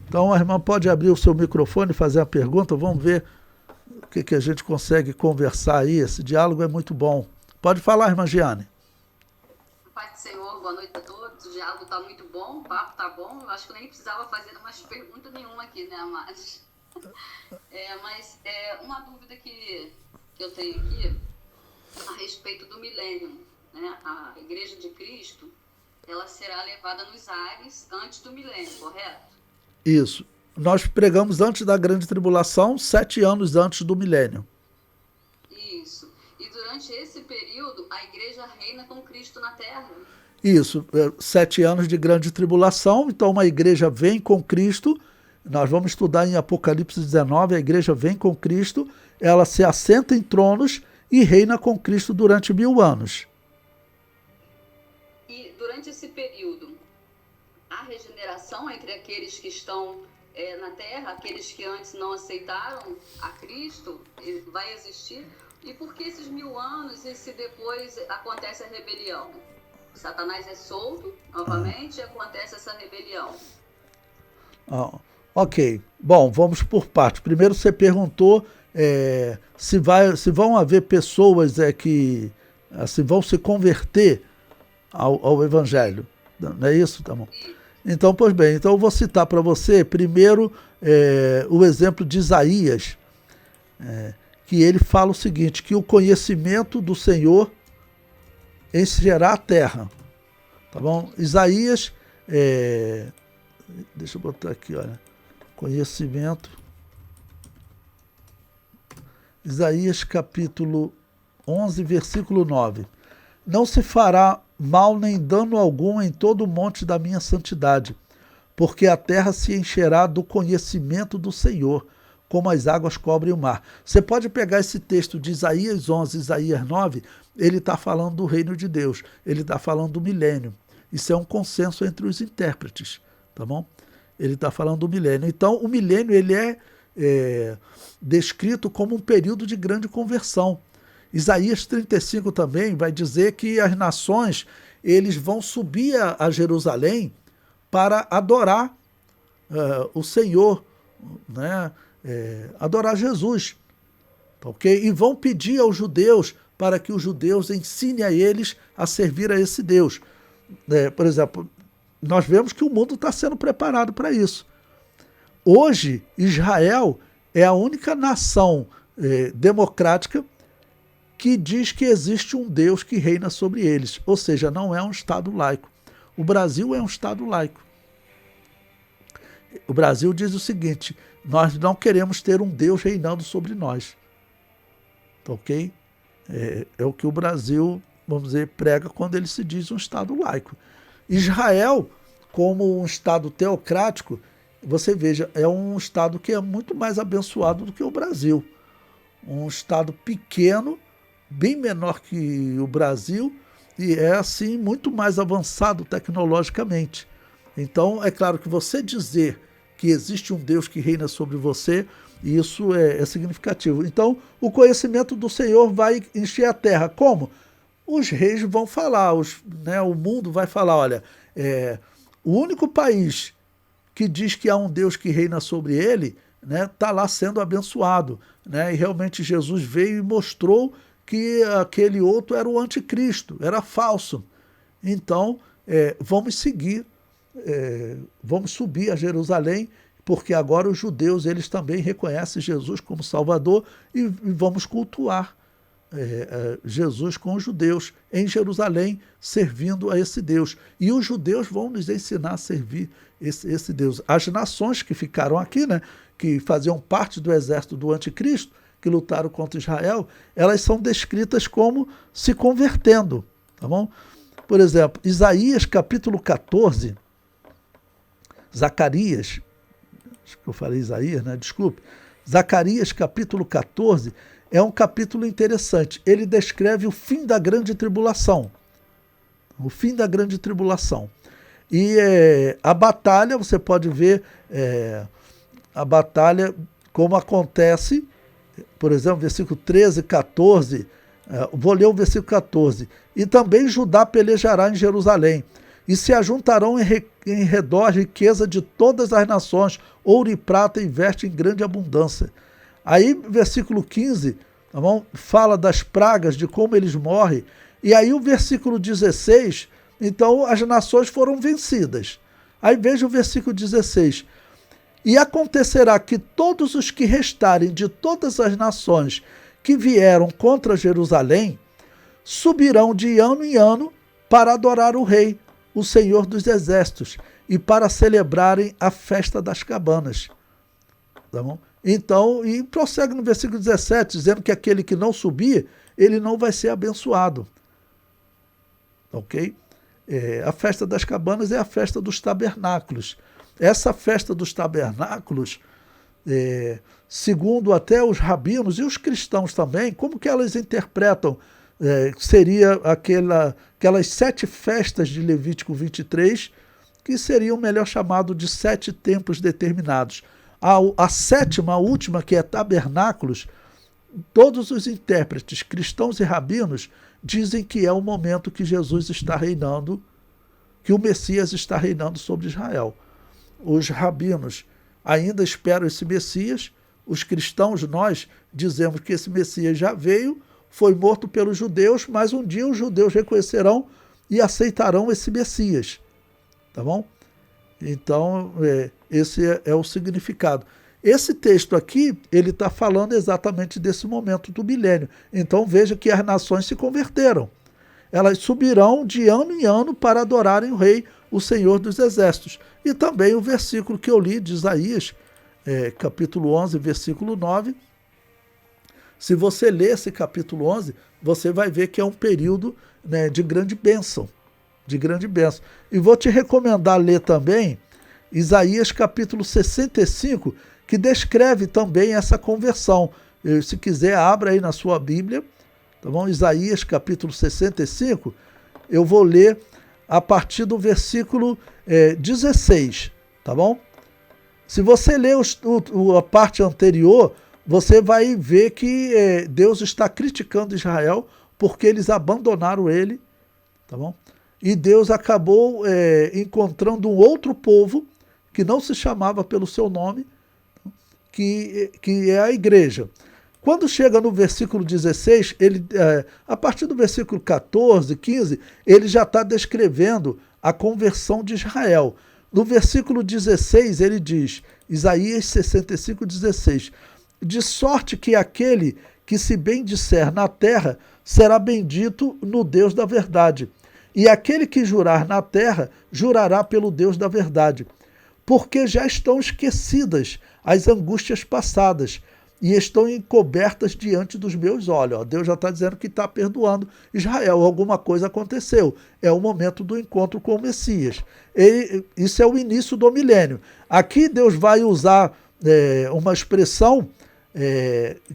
Então a irmã pode abrir o seu microfone e fazer a pergunta, vamos ver o que a gente consegue conversar aí, esse diálogo é muito bom. Pode falar, irmã Giane. Pai do Senhor, boa noite a todos, o diálogo está muito bom, o papo está bom, eu acho que eu nem precisava fazer mais pergunta nenhuma aqui, né, mas uma dúvida que eu tenho aqui a respeito do milênio, né, a Igreja de Cristo, ela será levada nos ares antes do milênio, correto? Isso. Nós pregamos antes da grande tribulação, 7 anos antes do milênio. Isso. E durante esse período, a igreja reina com Cristo na terra? Isso. 7 anos de grande tribulação, então uma igreja vem com Cristo, nós vamos estudar em Apocalipse 19, a igreja vem com Cristo, ela se assenta em tronos e reina com Cristo durante 1000 anos. E durante esse período, há regeneração entre aqueles que estão na terra, aqueles que antes não aceitaram a Cristo, vai existir? E por que esses 1000 anos e se depois acontece a rebelião? Satanás é solto novamente e acontece essa rebelião. Ok. Bom, vamos por partes. Primeiro você perguntou se vão haver pessoas que assim, vão se converter ao Evangelho. Não é isso? Tá bom. Então, pois bem, então eu vou citar para você primeiro o exemplo de Isaías, que ele fala o seguinte, que o conhecimento do Senhor encherá a terra. Tá bom? Isaías, deixa eu botar aqui, olha, conhecimento. Isaías capítulo 11, versículo 9. Não se fará mal nem dano algum em todo o monte da minha santidade, porque a terra se encherá do conhecimento do Senhor, como as águas cobrem o mar. Você pode pegar esse texto de Isaías 11, Isaías 9, ele está falando do reino de Deus, ele está falando do milênio. Isso é um consenso entre os intérpretes, tá bom? Ele está falando do milênio. Então, o milênio ele é descrito como um período de grande conversão. Isaías 35 também vai dizer que as nações eles vão subir a Jerusalém para adorar o Senhor, né? Adorar Jesus, ok? E vão pedir aos judeus para que os judeus ensinem a eles a servir a esse Deus. Por exemplo, nós vemos que o mundo está sendo preparado para isso. Hoje, Israel é a única nação democrática que diz que existe um Deus que reina sobre eles, ou seja, não é um Estado laico. O Brasil é um Estado laico. O Brasil diz o seguinte, nós não queremos ter um Deus reinando sobre nós. Ok? É o que o Brasil, vamos dizer, prega quando ele se diz um Estado laico. Israel, como um Estado teocrático, você veja, é um Estado que é muito mais abençoado do que o Brasil. Um Estado pequeno, bem menor que o Brasil, e é assim muito mais avançado tecnologicamente. Então, é claro que você dizer que existe um Deus que reina sobre você, isso é significativo. Então, o conhecimento do Senhor vai encher a terra. Como? Os reis vão falar, o mundo vai falar, olha, o único país que diz que há um Deus que reina sobre ele, está lá sendo abençoado. E realmente Jesus veio e mostrou que aquele outro era o anticristo, era falso. Então, vamos seguir, vamos subir a Jerusalém, porque agora os judeus eles também reconhecem Jesus como Salvador e vamos cultuar Jesus com os judeus em Jerusalém, servindo a esse Deus. E os judeus vão nos ensinar a servir esse Deus. As nações que ficaram aqui, que faziam parte do exército do anticristo, que lutaram contra Israel, elas são descritas como se convertendo. Tá bom? Por exemplo, Isaías capítulo 14, Zacarias, acho que eu falei Isaías, desculpe, Zacarias capítulo 14 é um capítulo interessante. Ele descreve o fim da grande tribulação. O fim da grande tribulação. E a batalha, você pode ver a batalha como acontece, por exemplo, versículo 13, 14, vou ler o versículo 14. E também Judá pelejará em Jerusalém, e se ajuntarão em redor riqueza de todas as nações, ouro e prata e veste em grande abundância. Aí, versículo 15, tá bom? Fala das pragas, de como eles morrem. E aí o versículo 16, então as nações foram vencidas. Aí veja o versículo 16. E acontecerá que todos os que restarem de todas as nações que vieram contra Jerusalém, subirão de ano em ano para adorar o Rei, o Senhor dos Exércitos, e para celebrarem a festa das cabanas. Tá bom? Então, e prossegue no versículo 17, dizendo que aquele que não subir, ele não vai ser abençoado. Ok? A festa das cabanas é a festa dos tabernáculos. Essa festa dos tabernáculos, segundo até os rabinos e os cristãos também, como que elas interpretam? Seria aquelas 7 festas de Levítico 23, que seriam melhor chamado de 7 tempos determinados. A 7ª, a última, que é tabernáculos, todos os intérpretes, cristãos e rabinos, dizem que é o momento que Jesus está reinando, que o Messias está reinando sobre Israel. Os rabinos ainda esperam esse Messias, os cristãos, nós dizemos que esse Messias já veio, foi morto pelos judeus, mas um dia os judeus reconhecerão e aceitarão esse Messias. Tá bom? Então, esse é o significado. Esse texto aqui, ele está falando exatamente desse momento do milênio. Então veja que as nações se converteram. Elas subirão de ano em ano para adorarem o Rei, o Senhor dos Exércitos. E também o versículo que eu li de Isaías, capítulo 11, versículo 9. Se você ler esse capítulo 11, você vai ver que é um período, né, de grande bênção. De grande bênção. E vou te recomendar ler também Isaías capítulo 65, que descreve também essa conversão. Se quiser, abra aí na sua Bíblia, tá bom? Isaías capítulo 65, eu vou ler a partir do versículo 16, tá bom? Se você ler a parte anterior, você vai ver que Deus está criticando Israel porque eles abandonaram ele, tá bom? E Deus acabou encontrando um outro povo que não se chamava pelo seu nome, que é a igreja. Quando chega no versículo 16, a partir do versículo 14, 15, ele já está descrevendo a conversão de Israel. No versículo 16, ele diz, Isaías 65, 16, de sorte que aquele que se bendisser na terra será bendito no Deus da verdade. E aquele que jurar na terra, jurará pelo Deus da verdade. Porque já estão esquecidas as angústias passadas e estão encobertas diante dos meus olhos. Deus já está dizendo que está perdoando Israel. Alguma coisa aconteceu. É o momento do encontro com o Messias. Isso é o início do milênio. Aqui Deus vai usar uma expressão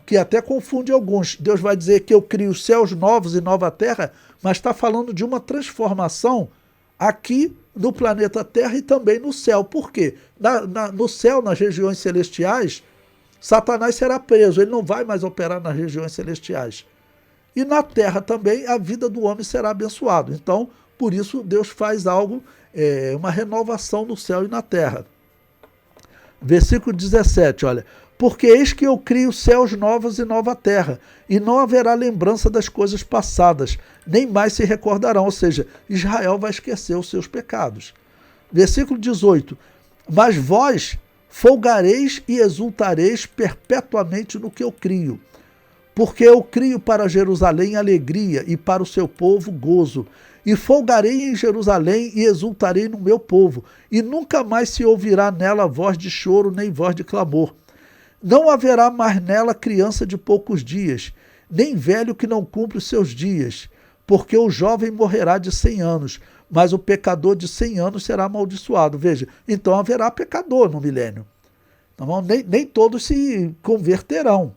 que até confunde alguns. Deus vai dizer que eu crio céus novos e nova terra, mas está falando de uma transformação aqui no planeta Terra e também no céu. Por quê? No céu, nas regiões celestiais, Satanás será preso, ele não vai mais operar nas regiões celestiais. E na terra também a vida do homem será abençoada. Então, por isso, Deus faz algo, uma renovação no céu e na terra. Versículo 17, olha. Porque eis que eu crio céus novos e nova terra, e não haverá lembrança das coisas passadas, nem mais se recordarão. Ou seja, Israel vai esquecer os seus pecados. Versículo 18. Mas vós folgareis e exultareis perpetuamente no que eu crio. Porque eu crio para Jerusalém alegria e para o seu povo gozo. E folgarei em Jerusalém e exultarei no meu povo. E nunca mais se ouvirá nela voz de choro nem voz de clamor. Não haverá mais nela criança de poucos dias, nem velho que não cumpre os seus dias, porque o jovem morrerá de 100 anos, mas o pecador de 100 anos será amaldiçoado. Veja, então haverá pecador no milênio. Então, nem todos se converterão.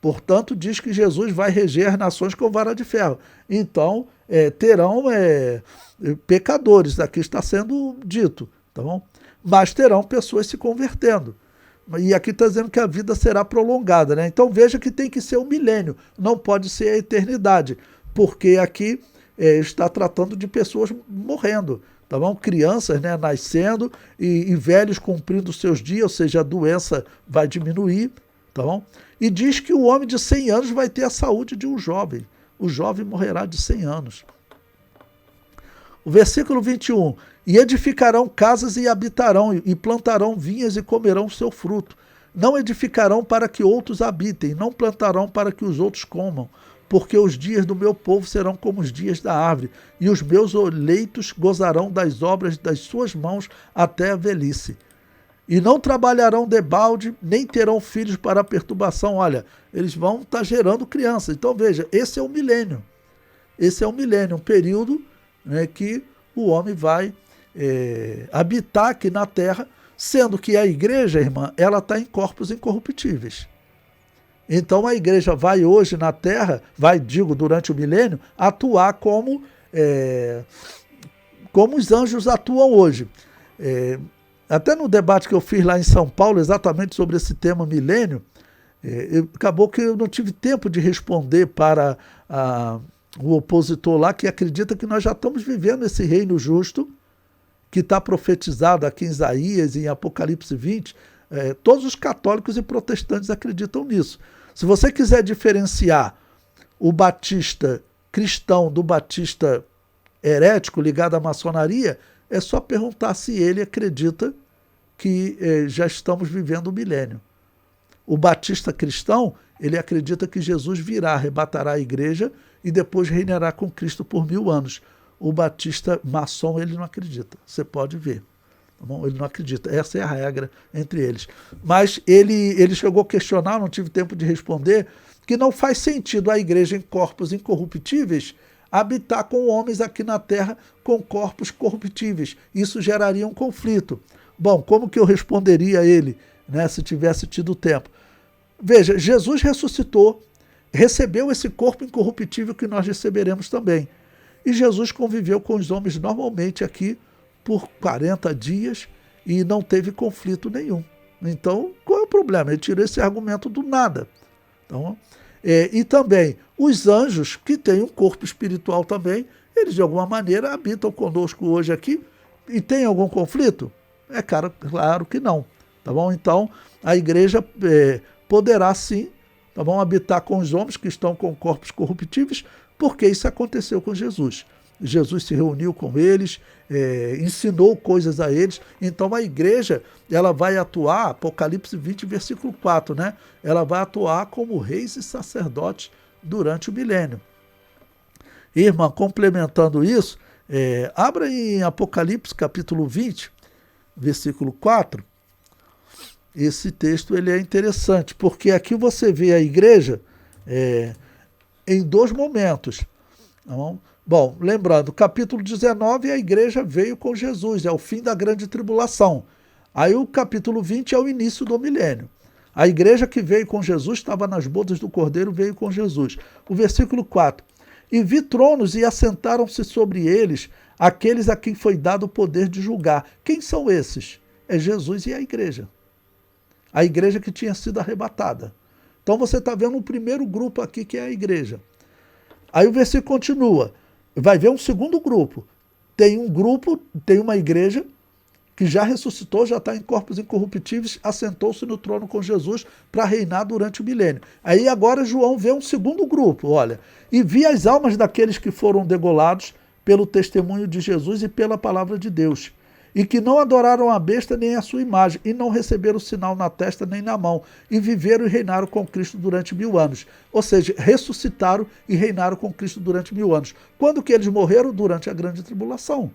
Portanto, diz que Jesus vai reger as nações com vara de ferro. Então, terão pecadores, aqui está sendo dito, tá bom? Mas terão pessoas se convertendo. E aqui está dizendo que a vida será prolongada, né? Então veja que tem que ser um milênio, não pode ser a eternidade, porque aqui está tratando de pessoas morrendo, tá bom? Crianças, né, nascendo e velhos cumprindo seus dias, ou seja, a doença vai diminuir, tá bom? E diz que o homem de 100 anos vai ter a saúde de um jovem. O jovem morrerá de 100 anos. O versículo 21, e edificarão casas e habitarão, e plantarão vinhas e comerão seu fruto. Não edificarão para que outros habitem, não plantarão para que os outros comam, porque os dias do meu povo serão como os dias da árvore, e os meus eleitos gozarão das obras das suas mãos até a velhice. E não trabalharão debalde, nem terão filhos para perturbação. Olha, eles vão estar gerando crianças. Então veja, esse é o milênio. Esse é o milênio, um período, né, que o homem vai habitar aqui na terra, sendo que a igreja, irmã, ela está em corpos incorruptíveis. Então a igreja vai hoje na terra, durante o milênio, atuar como os anjos atuam hoje. Até no debate que eu fiz lá em São Paulo, exatamente sobre esse tema milênio, acabou que eu não tive tempo de responder para o opositor lá, que acredita que nós já estamos vivendo esse reino justo, que está profetizado aqui em Isaías e em Apocalipse 20. Todos os católicos e protestantes acreditam nisso. Se você quiser diferenciar o batista cristão do batista herético ligado à maçonaria, é só perguntar se ele acredita que já estamos vivendo o milênio. O batista cristão, ele acredita que Jesus virá, arrebatará a igreja e depois reinará com Cristo por 1000 anos. O batista maçom, ele não acredita. Você pode ver. Tá bom? Ele não acredita. Essa é a regra entre eles. Mas ele chegou a questionar, não tive tempo de responder, que não faz sentido a igreja em corpos incorruptíveis habitar com homens aqui na terra com corpos corruptíveis. Isso geraria um conflito. Bom, como que eu responderia a ele, né, se tivesse tido tempo? Veja, Jesus ressuscitou, recebeu esse corpo incorruptível que nós receberemos também. E Jesus conviveu com os homens normalmente aqui por 40 dias e não teve conflito nenhum. Então, qual é o problema? Ele tirou esse argumento do nada. Então, e também os anjos, que têm um corpo espiritual também, eles de alguma maneira habitam conosco hoje aqui. E tem algum conflito? Claro que não. Tá bom? Então, a igreja poderá sim, tá bom, habitar com os homens que estão com corpos corruptíveis, porque isso aconteceu com Jesus. Jesus se reuniu com eles, ensinou coisas a eles. Então a igreja, ela vai atuar, Apocalipse 20, versículo 4, né? Ela vai atuar como reis e sacerdotes durante o milênio. Irmã, complementando isso, abra em Apocalipse capítulo 20, versículo 4. Esse texto ele é interessante, porque aqui você vê a igreja em 2 momentos. Tá bom, lembrando, capítulo 19, a igreja veio com Jesus, é o fim da grande tribulação. Aí o capítulo 20 é o início do milênio. A igreja que veio com Jesus, estava nas bodas do Cordeiro, veio com Jesus. O versículo 4. E vi tronos e assentaram-se sobre eles aqueles a quem foi dado o poder de julgar. Quem são esses? É Jesus e a igreja. A igreja que tinha sido arrebatada. Então você está vendo o primeiro grupo aqui, que é a igreja. Aí o versículo continua. Vai ver um segundo grupo. Tem uma igreja que já ressuscitou, já está em corpos incorruptíveis, assentou-se no trono com Jesus para reinar durante o milênio. Aí agora João vê um segundo grupo, olha. E vi as almas daqueles que foram degolados pelo testemunho de Jesus e pela palavra de Deus, e que não adoraram a besta nem a sua imagem, e não receberam sinal na testa nem na mão, e viveram e reinaram com Cristo durante 1000 anos. Ou seja, ressuscitaram e reinaram com Cristo durante 1000 anos. Quando que eles morreram? Durante a grande tribulação.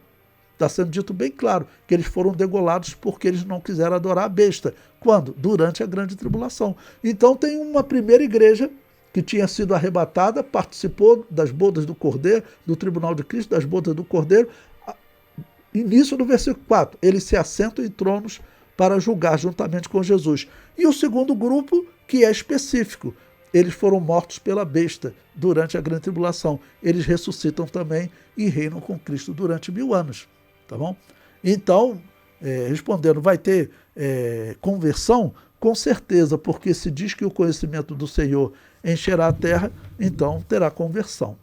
Está sendo dito bem claro que eles foram degolados porque eles não quiseram adorar a besta. Quando? Durante a grande tribulação. Então tem uma primeira igreja que tinha sido arrebatada, participou das bodas do Cordeiro, do tribunal de Cristo, das bodas do Cordeiro. Início do versículo 4, eles se assentam em tronos para julgar juntamente com Jesus. E o segundo grupo, que é específico, eles foram mortos pela besta durante a grande tribulação. Eles ressuscitam também e reinam com Cristo durante 1000 anos. Tá bom? Então, respondendo, vai ter conversão? Com certeza, porque se diz que o conhecimento do Senhor encherá a terra, então terá conversão.